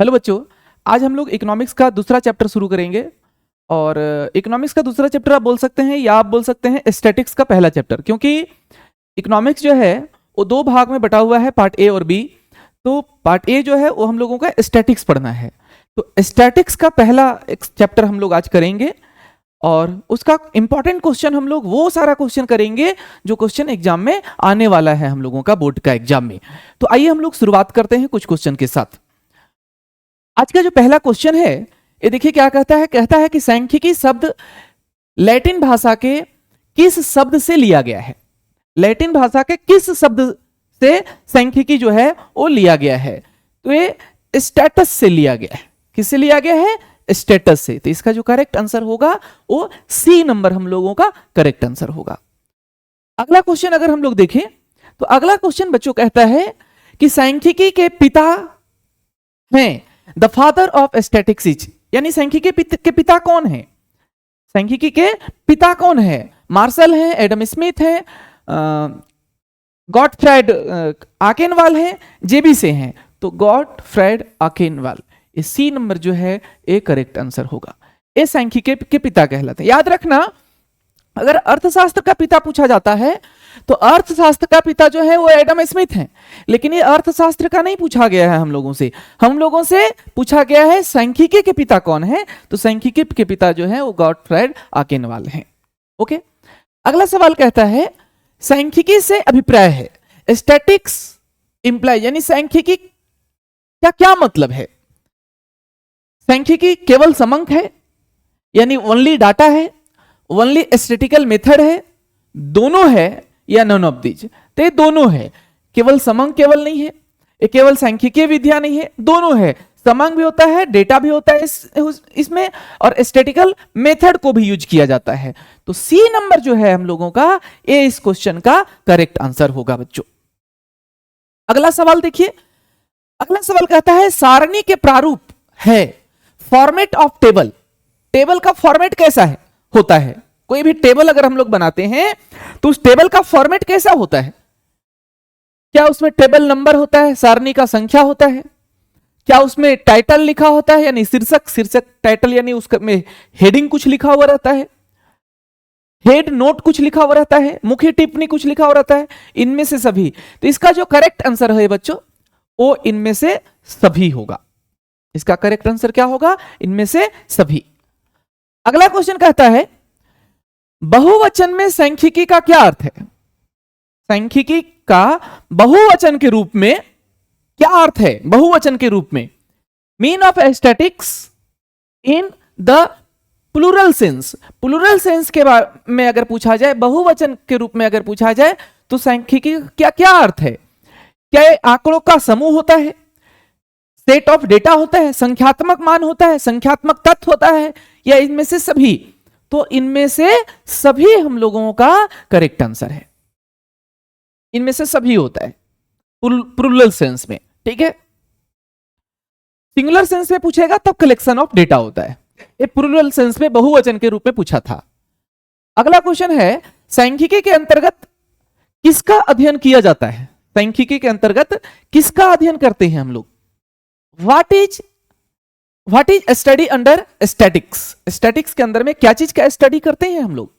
Hello बच्चों, आज हम लोग इकोनॉमिक्स का दूसरा चैप्टर शुरू करेंगे। और इकोनॉमिक्स का दूसरा चैप्टर आप बोल सकते हैं या आप बोल सकते हैं स्टैटिक्स का पहला चैप्टर, क्योंकि इकोनॉमिक्स जो है वो दो भाग में बटा हुआ है, पार्ट ए और बी। तो पार्ट ए जो है वो हम लोगों का स्टैटिक्स पढ़ना है, तो स्टैटिक्स का पहला एक चैप्टर हम लोग आज करेंगे। और उसका इंपॉर्टेंट क्वेश्चन हम लोग वो सारा क्वेश्चन करेंगे जो क्वेश्चन एग्जाम में आने वाला है हम लोगों का बोर्ड का एग्जाम में। तो आइए हम लोग शुरुआत करते हैं कुछ क्वेश्चन के साथ। आज का जो पहला क्वेश्चन है ये देखिए क्या कहता है कि सांख्यिकी शब्द लैटिन भाषा के किस शब्द से लिया गया है। लैटिन भाषा के किस शब्द से सांख्यिकी जो है वो लिया गया है। तो ये स्टेटस से लिया गया है। किससे लिया गया है? स्टेटस से। तो इसका जो करेक्ट आंसर होगा वो सी नंबर हम लोगों का करेक्ट आंसर होगा। अगला क्वेश्चन अगर हम लोग देखें तो अगला क्वेश्चन बच्चों कहता है कि सांख्यिकी के पिता हैं, the father of statics is, यानी सांख्यिकी के पिता कौन है? सांख्यिकी के पिता कौन है? मार्शल है, एडम स्मिथ है, गॉटफ्रेड आकेनवाल है, जेबी से हैं। तो गॉटफ्रेड आकेनवाल, ये सी नंबर जो है ये करेक्ट आंसर होगा। ये सांख्यिकी के पिता कहलाते हैं। याद रखना, अगर अर्थशास्त्र का पिता पूछा जाता है तो अर्थशास्त्र का पिता जो है वो एडम स्मिथ है, लेकिन ये अर्थशास्त्र का नहीं पूछा गया है हम लोगों से पूछा गया है सांख्यिकी के पिता कौन है। तो सांख्यिकी के पिता जो है वो गॉटफ्रेड आकेनवाल हैं। ओके, अगला सवाल कहता है सांख्यिकी से अभिप्राय है, स्टैटिक्स इंप्लाई, यानी सांख्यिकी का क्या मतलब है? सांख्यिकी केवल समंक है, यानी ओनली डाटा है, ओनली स्टैटिकल मेथड है, दोनों है, या नन ऑफ दीज? तो ये दोनों है। केवल समंक केवल नहीं है, ये केवल सांख्यिकीय विद्या नहीं है, दोनों है। समंक भी होता है, डेटा भी होता है इसमें, और स्टैटिकल मेथड को भी यूज किया जाता है। तो सी नंबर जो है हम लोगों का ये इस क्वेश्चन का करेक्ट आंसर होगा बच्चों। अगला सवाल देखिए, अगला सवाल कहता है सारणी के प्रारूप है, फॉर्मेट ऑफ टेबल। टेबल का फॉर्मेट कैसा है होता है? कोई भी टेबल अगर हम लोग बनाते हैं तो उस टेबल का फॉर्मेट कैसा होता है? क्या उसमें टेबल नंबर होता है, सारणी का संख्या होता है? क्या उसमें टाइटल लिखा होता है, यानी शीर्षक टाइटल, यानी उसमें हेडिंग कुछ लिखा हुआ रहता है, हेड नोट कुछ लिखा हुआ रहता है, मुख्य टिप्पणी कुछ लिखा हुआ रहता है? इनमें से सभी। तो इसका जो करेक्ट आंसर है बच्चों वो इनमें से सभी होगा। इसका करेक्ट आंसर क्या होगा? इनमें से सभी। अगला क्वेश्चन कहता है बहुवचन में सांख्यिकी का क्या अर्थ है? सांख्यिकी का बहुवचन के रूप में क्या अर्थ है? बहुवचन के रूप में mean of statics in the plural sense. Plural sense के बारे में अगर पूछा जाए, बहुवचन के रूप में अगर पूछा जाए तो सांख्यिकी क्या क्या अर्थ है? क्या आंकड़ों का समूह होता है, सेट ऑफ डेटा होता है, संख्यात्मक मान होता है, संख्यात्मक तथ्य होता है, या इनमें से सभी? तो इनमें से सभी हम लोगों का करेक्ट आंसर है। इनमें से सभी होता है प्लूरल सेंस में, ठीक है। सिंगुलर सेंस में पूछेगा तब कलेक्शन ऑफ डेटा होता है। ये प्लूरल सेंस में बहुवचन के रूप में पूछा था। अगला क्वेश्चन है सांख्यिकी के अंतर्गत किसका अध्ययन किया जाता है? सांख्यिकी के अंतर्गत किसका अध्ययन करते हैं हम लोग? What is study under statics? Statics के अंदर में क्या चीज का स्टडी करते हैं हम लोग?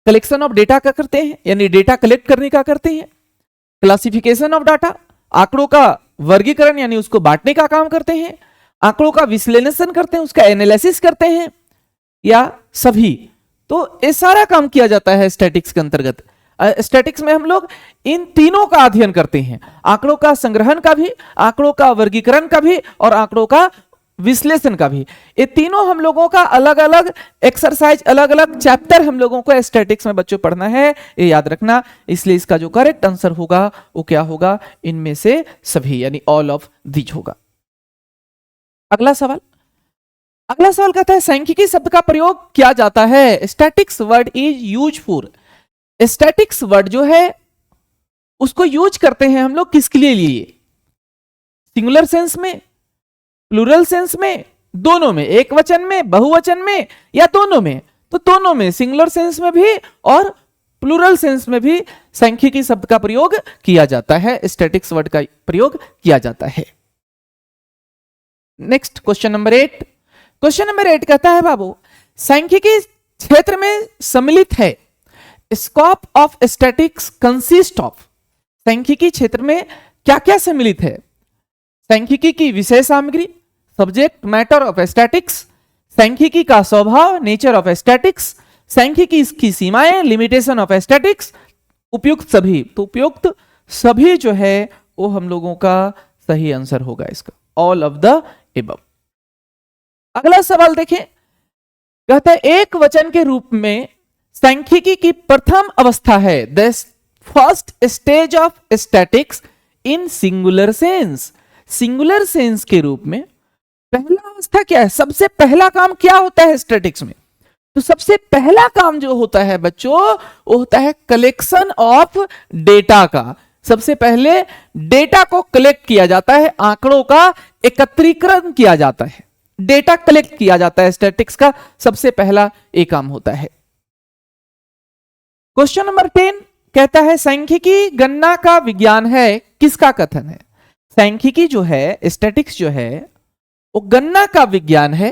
कलेक्शन ऑफ डेटा का करते हैं, यानी डेटा कलेक्ट करने का करते हैं। क्लासिफिकेशन ऑफ डाटा, आंकड़ों का वर्गीकरण यानी उसको बांटने का काम करते हैं। आंकड़ों का विश्लेषण करते हैं, उसका एनालिसिस करते हैं, या सभी? तो ये सारा काम किया जाता है स्टैटिक्स के अंतर्गत। स्टैटिक्स में हम लोग इन तीनों का अध्ययन करते हैं, आंकड़ों का संग्रहण का भी, आंकड़ों का वर्गीकरण का भी, और आंकड़ों का विश्लेषण का भी। ये तीनों हम लोगों का अलग अलग एक्सरसाइज, अलग अलग चैप्टर हम लोगों को स्टैटिक्स में बच्चों पढ़ना है, ये याद रखना। इसलिए इसका जो करेक्ट आंसर होगा वो क्या होगा? इनमें से सभी, यानी ऑल ऑफ दीज होगा। अगला सवाल कहता है सांख्यिकी शब्द का प्रयोग किया जाता है, statics word is use for. Statics word जो है उसको यूज करते हैं हम लोग किसके लिए? सिंगुलर सेंस में, प्लूरल सेंस में, दोनों में, एक वचन में, बहुवचन में, या दोनों में? तो दोनों में, सिंगुलर सेंस में भी और प्लूरल सेंस में भी सांख्यिकी शब्द का प्रयोग किया जाता है, स्टैटिक्स वर्ड का प्रयोग किया जाता है। Next question number 8। Question number 8 कहता है बाबू, सांख्यिकी क्षेत्र में सम्मिलित है। Scope of statics consist of. सांख्यिकी क्षेत्र में क्या क्या सम्मिलित है? सांख्यिकी की विषय सामग्री, सब्जेक्ट मैटर ऑफ स्टैटिक्स, सांख्यिकी का स्वभाव, नेचर ऑफ स्टैटिक्स, सांख्यिकी की सीमाएं, लिमिटेशन ऑफ स्टैटिक्स, उपयुक्त सभी। तो उपयुक्त सभी जो है वो हम लोगों का सही आंसर होगा इसका, ऑल ऑफ द एबव। अगला सवाल देखें, कहता है एक वचन के रूप में सांख्यिकी की प्रथम अवस्था है। The first stage of statics in singular sense. Singular sense के रूप में पहला अवस्था क्या है? सबसे पहला काम क्या होता है स्टैटिक्स में? तो सबसे पहला काम जो होता है बच्चों वो होता है कलेक्शन ऑफ डेटा का। सबसे पहले डेटा को कलेक्ट किया जाता है, आंकड़ों का एकत्रीकरण किया जाता है, डेटा कलेक्ट किया जाता है। स्टैटिक्स का सबसे पहला एक काम होता है। क्वेश्चन नंबर 10 कहता है सांख्यिकी गणना का विज्ञान है, किसका कथन है? सांख्यिकी जो है, स्टैटिक्स जो है वो गणना का विज्ञान है।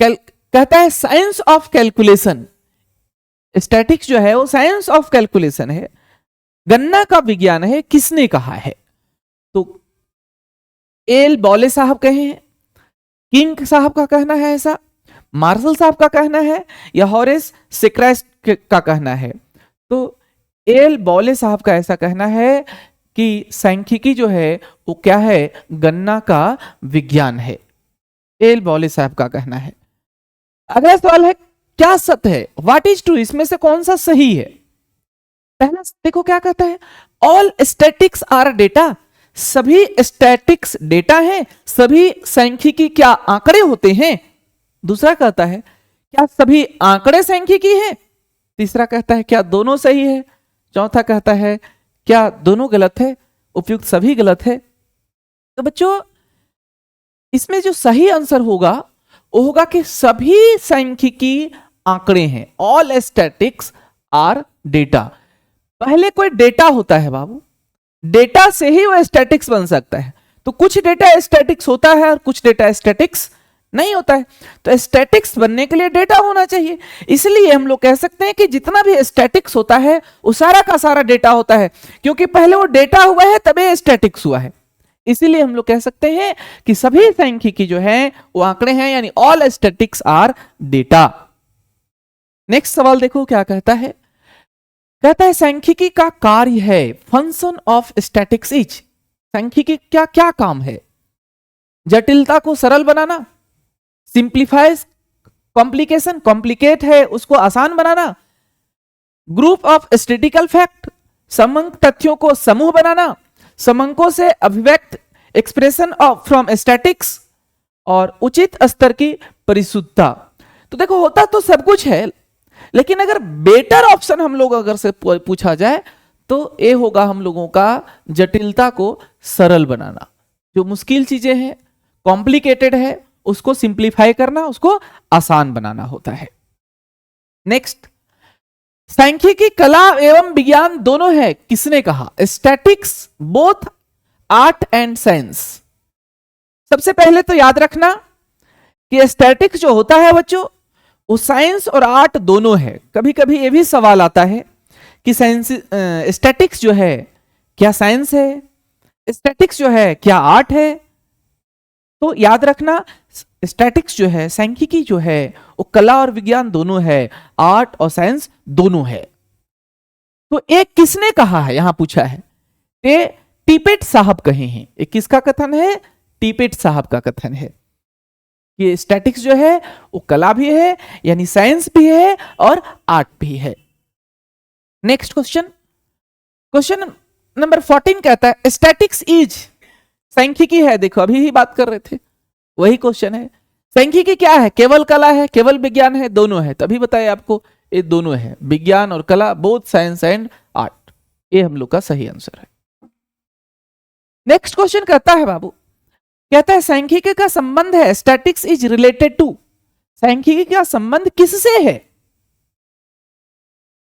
कहता है साइंस ऑफ कैलकुलेशन। स्टैटिक्स जो है वो साइंस ऑफ कैलकुलेशन है, गणना का विज्ञान है। किसने कहा है? तो एल बॉले साहब कहे हैं, किंग साहब का कहना है ऐसा, मार्शल साहब का कहना है, या हॉरेस सिक्रेस्ट का कहना है? तो एल बॉले साहब का ऐसा कहना है कि सांख्यिकी जो है वो क्या है? गणना का विज्ञान है। एल बॉले साहब का कहना है। अगला सवाल है क्या सत्य है? What is true? इसमें से कौन सा सही है? पहला देखो क्या कहता है, ऑल स्टैटिक्स आर डेटा। सभी स्टैटिक्स डेटा है, सभी सांख्यिकी क्या आंकड़े होते हैं? दूसरा कहता है क्या सभी आंकड़े सांख्यिकी है? तीसरा कहता है क्या दोनों सही है? चौथा कहता है क्या दोनों गलत है? उपयुक्त सभी गलत है। तो बच्चों इसमें जो सही आंसर होगा वो होगा कि सभी सांख्यिकी आंकड़े हैं। All statics are data. पहले कोई डेटा होता है बाबू, डेटा से ही वो स्टैटिक्स बन सकता है। तो कुछ डेटा स्टैटिक्स होता है और कुछ डेटा स्टैटिक्स नहीं होता है। तो स्टैटिक्स बनने के लिए डेटा होना चाहिए। इसलिए हम लोग कह सकते हैं कि जितना भी स्टैटिक्स होता है वो सारा का सारा डेटा होता है, क्योंकि पहले वो डेटा हुआ है तभी स्टैटिक्स हुआ है। इसीलिए हम लोग कह सकते हैं कि सभी सांख्यिकी जो है वो आंकड़े हैं, यानी all statics are data. Next सवाल देखो क्या कहता है। कहता है सांख्यिकी का कार्य है, फंक्शन ऑफ स्टैटिक्स इज। सांख्यिकी क्या क्या काम है? जटिलता को सरल बनाना, सिंप्लीफाइज कॉम्प्लिकेशन, कॉम्प्लिकेट है उसको आसान बनाना, ग्रुप ऑफ स्टैटिस्टिकल फैक्ट, समंक तथ्यों को समूह बनाना, समंकों से अभिव्यक्त एक्सप्रेशन ऑफ फ्रॉम स्टैटिक्स, और उचित स्तर की परिशुद्धता। तो देखो होता तो सब कुछ है, लेकिन अगर बेटर ऑप्शन हम लोग अगर से पूछा जाए तो ये होगा हम लोगों का जटिलता को सरल बनाना। जो मुश्किल चीजें हैं, कॉम्प्लिकेटेड है, उसको सिंप्लीफाई करना, उसको आसान बनाना होता है। नेक्स्ट, सांख्यिकी कला एवं विज्ञान दोनों है, किसने कहा? Statics both art and science. सबसे पहले तो याद रखना कि स्टैटिक्स जो होता है बच्चों वो साइंस और आर्ट दोनों है। कभी कभी ये भी सवाल आता है कि साइंस स्टैटिक्स जो है क्या साइंस है, स्टैटिक्स जो है क्या आर्ट है? तो याद रखना स्टैटिक्स जो है, सांख्यिकी जो है वो कला और विज्ञान दोनों है, आर्ट और साइंस दोनों है। तो एक किसने कहा है यहां पूछा है, ये टिपेट साहब कहे हैं। एक किसका कथन है? टिपेट साहब का कथन है कि स्टैटिक्स जो है वो कला भी है, यानी साइंस भी है और आर्ट भी है। नेक्स्ट क्वेश्चन, क्वेश्चन नंबर 14 कहता है स्टैटिक्स इज, सांख्यिकी है, देखो अभी ही बात कर रहे थे वही क्वेश्चन है। सांख्यिकी क्या है? केवल कला है, केवल विज्ञान है, दोनों है। तभी बताए आपको ये दोनों है, विज्ञान और कला, बोथ साइंस एंड आर्ट। ये हम लोग का सही आंसर है। नेक्स्ट क्वेश्चन कहता है बाबू, कहता है सांख्यिकी का संबंध है, स्टैटिक्स इज रिलेटेड टू। सांख्यिकी का संबंध किससे है?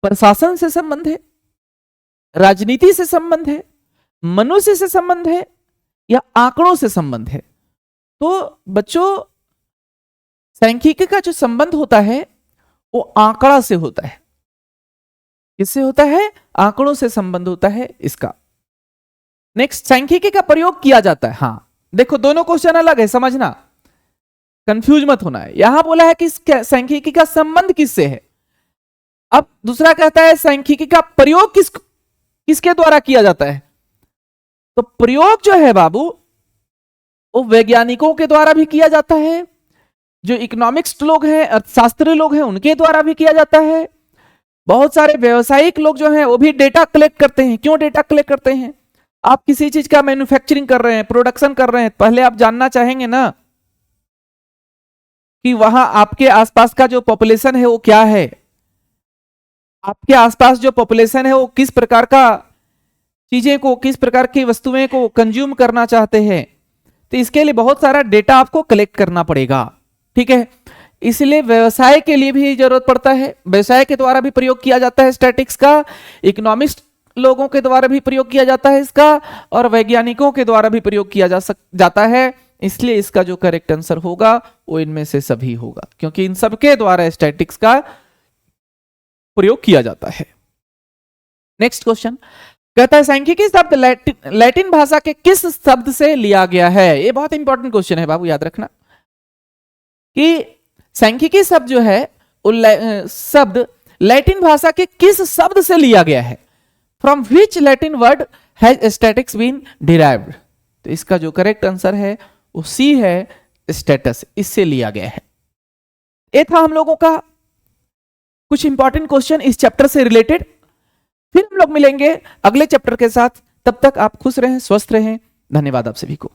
प्रशासन से संबंध है, राजनीति से संबंध है, मनुष्य से संबंध है, या आंकड़ों से संबंध है? तो बच्चों सांख्यिकी का जो संबंध होता है वो आंकड़ा से होता है। किससे होता है? आंकड़ों से संबंध होता है इसका। नेक्स्ट, सांख्यिकी का प्रयोग किया जाता है। हाँ देखो दोनों क्वेश्चन अलग है, समझना, कंफ्यूज मत होना है। यहां बोला है कि सांख्यिकी का संबंध किससे है। अब दूसरा कहता है सांख्यिकी का प्रयोग किसके द्वारा किया जाता है। तो प्रयोग जो है बाबू वो वैज्ञानिकों के द्वारा भी किया जाता है, जो इकोनॉमिक्स लोग हैं, अर्थशास्त्री लोग हैं, उनके द्वारा भी किया जाता है। बहुत सारे व्यवसायिक लोग जो हैं वो भी डेटा कलेक्ट करते हैं। क्यों डेटा कलेक्ट करते हैं? आप किसी चीज का मैन्युफैक्चरिंग कर रहे हैं, प्रोडक्शन कर रहे हैं, पहले आप जानना चाहेंगे ना कि वहां आपके आसपास का जो पॉपुलेशन है वो क्या है। आपके आसपास जो पॉपुलेशन है वो किस प्रकार का चीजें को, किस प्रकार की वस्तुएं को कंज्यूम करना चाहते हैं। तो इसके लिए बहुत सारा डेटा आपको कलेक्ट करना पड़ेगा, ठीक है। इसलिए व्यवसाय के लिए भी जरूरत पड़ता है, व्यवसाय के द्वारा भी प्रयोग किया जाता है स्टैटिक्स का, इकोनॉमिस्ट लोगों के द्वारा भी प्रयोग किया जाता है इसका, और वैज्ञानिकों के द्वारा भी प्रयोग किया जाता है। इसलिए इसका जो करेक्ट आंसर होगा वो इनमें से सभी होगा, क्योंकि इन सबके द्वारा स्टैटिक्स का प्रयोग किया जाता है। नेक्स्ट क्वेश्चन कहता है सांख्यिकी शब्द लैटिन भाषा के किस शब्द से लिया गया है। ये बहुत इंपॉर्टेंट क्वेश्चन है बाबू, याद रखना कि सांख्यिकी शब्द जो है शब्द लैटिन भाषा के किस शब्द से लिया गया है। From which Latin word has statics been derived. तो इसका जो करेक्ट आंसर है वो सी है, स्टेटस, इससे लिया गया है। ये था हम लोगों का कुछ इंपॉर्टेंट क्वेश्चन इस चैप्टर से रिलेटेड। फिर हम लोग मिलेंगे अगले चैप्टर के साथ। तब तक आप खुश रहें, स्वस्थ रहें। धन्यवाद आप सभी को।